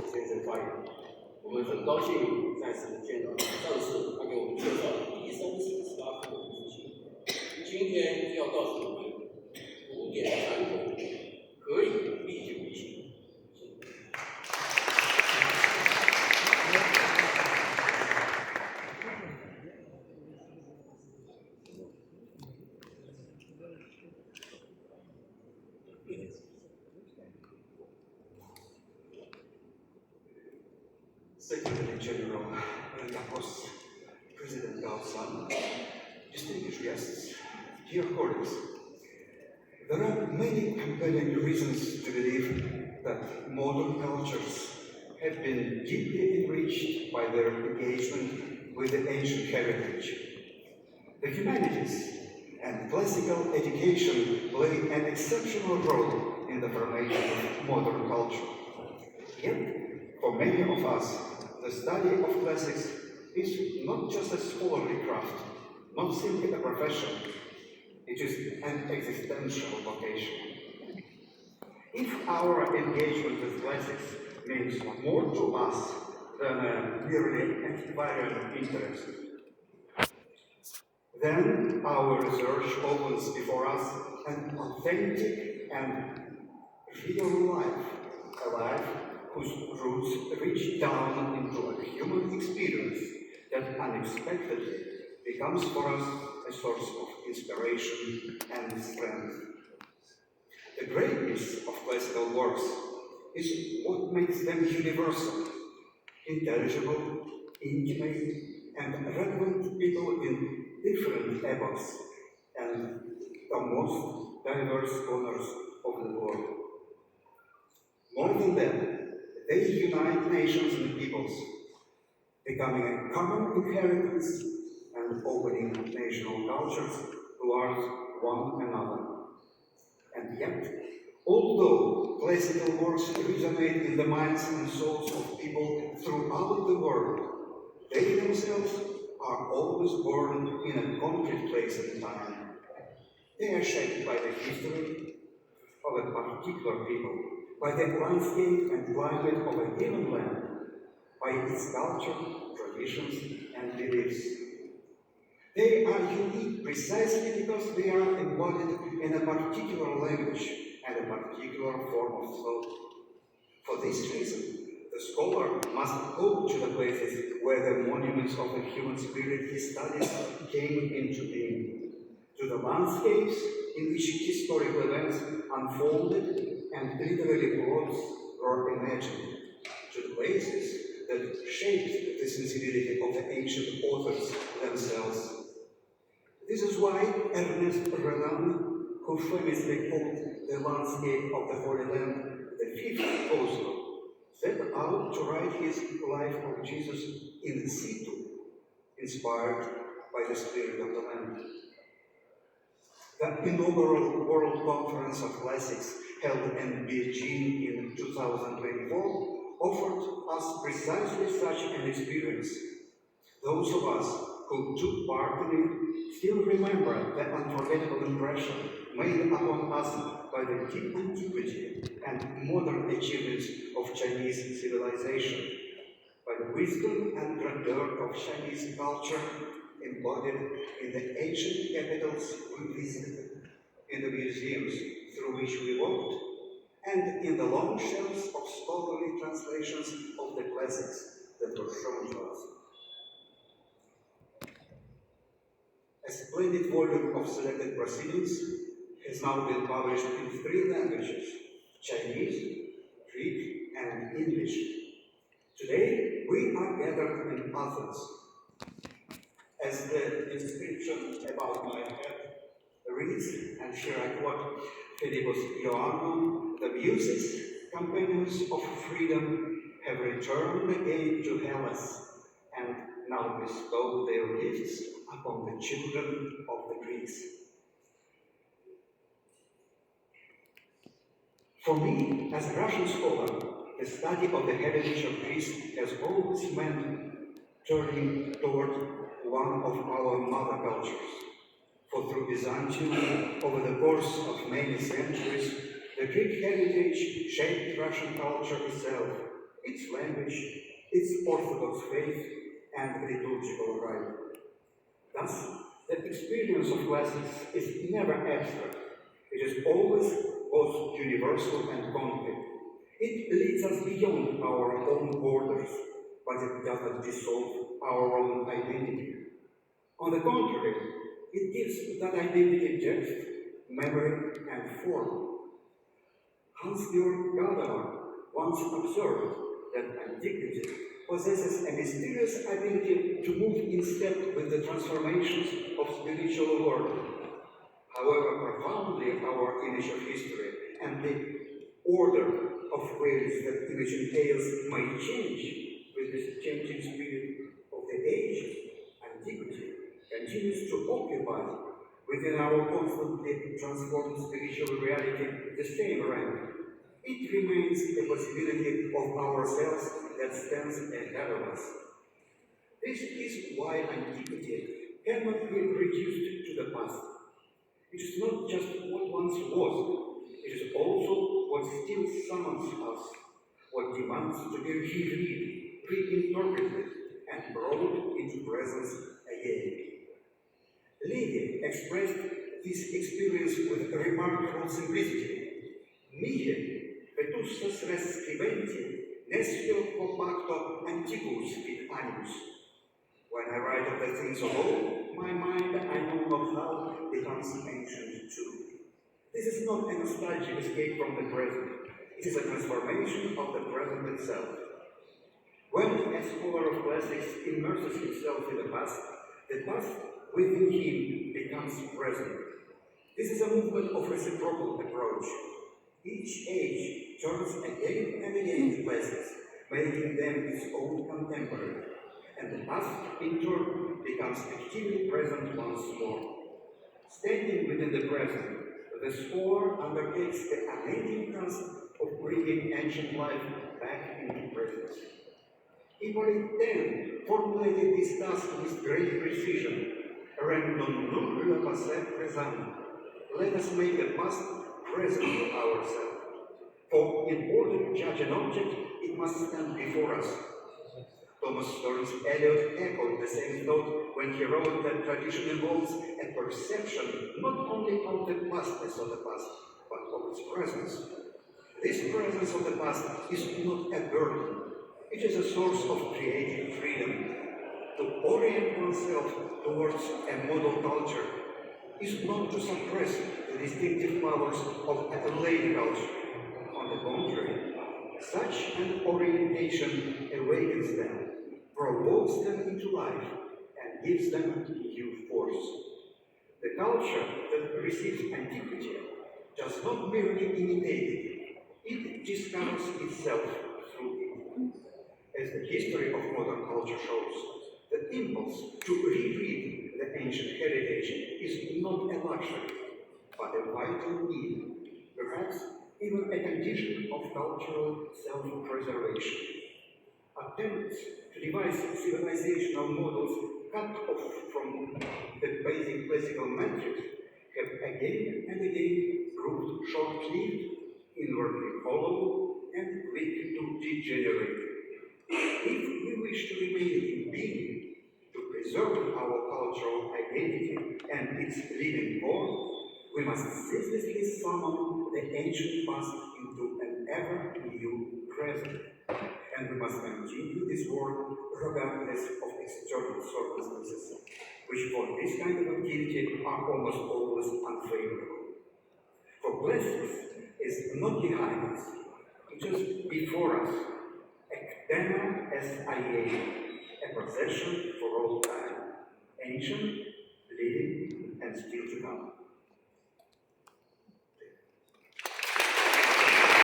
先生发言。我们很高兴再次见到上次他给我们介绍第318课的资讯，今天就要告诉我们古典传统可以历久弥新。Secretary General Petroff, President Galsan, distinguished guests, dear colleagues, there are many compelling reasons to believe that modern cultures have been deeply enriched by their engagement with the ancient heritage. The humanities and classical education play an exceptional role in the formation of modern culture. Yet, for many of us, the study of classics is not just a scholarly craft, not simply a profession. It is an existential vocation. If our engagement with classics means more to us than a merely antiquarian interest, then our research opens before us an authentic and real life, a life whose roots reach down into a human experience that unexpectedly becomes for us a source of inspiration and strength. The greatness of classical works is what makes them universal, intelligible, intimate, and relevant to people in different epochs and the most diverse corners of the world. More than that, they unite nations and peoples, becoming a common inheritance and opening national cultures towards one another. And yet, although classical works resonate in the minds and souls of people throughout the world, they themselves are always born in a concrete place and time. They are shaped by the history of a particular people, by the landscape and climate of a given land, by its culture, traditions, and beliefs. They are unique precisely because they are embodied in a particular language and a particular form of thought. For this reason, the scholar must go to the places where the monuments of the human spirit he studies came into being, to the landscapes in which historical events unfolded and literary plots were imagined, to the places that shaped the sensibility of the ancient authors themselves. This is why Ernest Renan, who famously called the landscape of the Holy Land the fifth gospel, set out to write his life of Jesus in situ, inspired by the spirit of the land. The inaugural World Conference of Classics held in Beijing in 2024 offered us precisely such an experience. Those of us who took part in it still remember the unforgettable impression made upon us by the deep antiquity and modern achievements of Chinese civilization, by the wisdom and grandeur of Chinese culture embodied in the ancient capitals we visited, in the museums through which we walked, and in the long shelves of scholarly translations of the classics that were shown to us. A splendid volume of selected proceedings has now been published in 3 languages, Chinese, Greek, and English. Today, we are gathered in Athens. As the inscription about my head reads, and here I quote Philippus Ioannou, the Muses, companions of freedom, have returned again to Hellas, and now bestow their gifts upon the children of the Greeks. For me, as a Russian scholar, the study of the heritage of Greece has always meant turning toward one of our mother cultures. For through Byzantium, over the course of many centuries, the Greek heritage shaped Russian culture itself, its language, its orthodox faith, and liturgical rite. Thus, the experience of classics is never abstract. It is always both universal and concrete. It leads us beyond our own borders, but it does not dissolve our own identity. On the contrary, it gives that identity depth, memory, and form. Hans-Georg Gadamer once observed that antiquity possesses a mysterious ability to move in step with the transformations of spiritual world. However profoundly our image of history and the order of ways that image entails may change with this changing spirit of the age, antiquity continues to occupy within our constantly transformed spiritual reality the same rank. It remains a possibility of ourselves that stands ahead of us. This is why antiquity cannot be reduced to the past. It is not just what once was, it is also what still summons us, what demands to be reread, reinterpreted, and brought into presence again. Livy expressed this experience with remarkable simplicity. Mihi, vetustas res scribenti, nescio compacto antiquus fit animus. When I write of the things of old, my mind, I know not how, becomes ancient too. This is not a nostalgic escape from the present. It is a transformation of the present itself. When a scholar of classics immerses himself in the past within him becomes present. This is a movement of reciprocal approach. Each age turns again and again to classics, making them its own contemporary, and the past, in turn, becomes actively present once more. Standing within the present, the scholar undertakes the amazing task of bringing ancient life back into presence. Hippolyte then formulated this task with great precision. Rendons nous le passé présent. Let us make the past present to ourselves. For in order to judge an object, it must stand before us. Thomas Stories Eliot echoed the same thought when he wrote that tradition involves a perception not only of the past as of the past, but of its presence. This presence of the past is not a burden. It is a source of creative freedom. To orient oneself towards a model culture is not to suppress the distinctive powers of a late culture. On the contrary, such an orientation awakens them, provokes them into life, and gives them new force. The culture that receives antiquity does not merely imitate it discovers itself through it. As the history of modern culture shows, the impulse to reread the ancient heritage is not a luxury, but a vital need, perhaps even a condition of cultural self-preservation. Attempts to devise civilizational models cut off from the basic classical metrics have again and again proved short-lived, inwardly hollow, and quick to degenerate. If we wish to remain in being, to preserve our cultural identity and its living form, we must ceaselessly summon the ancient past into an ever-new present. And we must continue this work regardless of external circumstances, which for this kind of activity are almost always unfavorable. For classics is not behind us, it is before us. Academy S.I.A., a possession for all time, ancient, living, and still to come.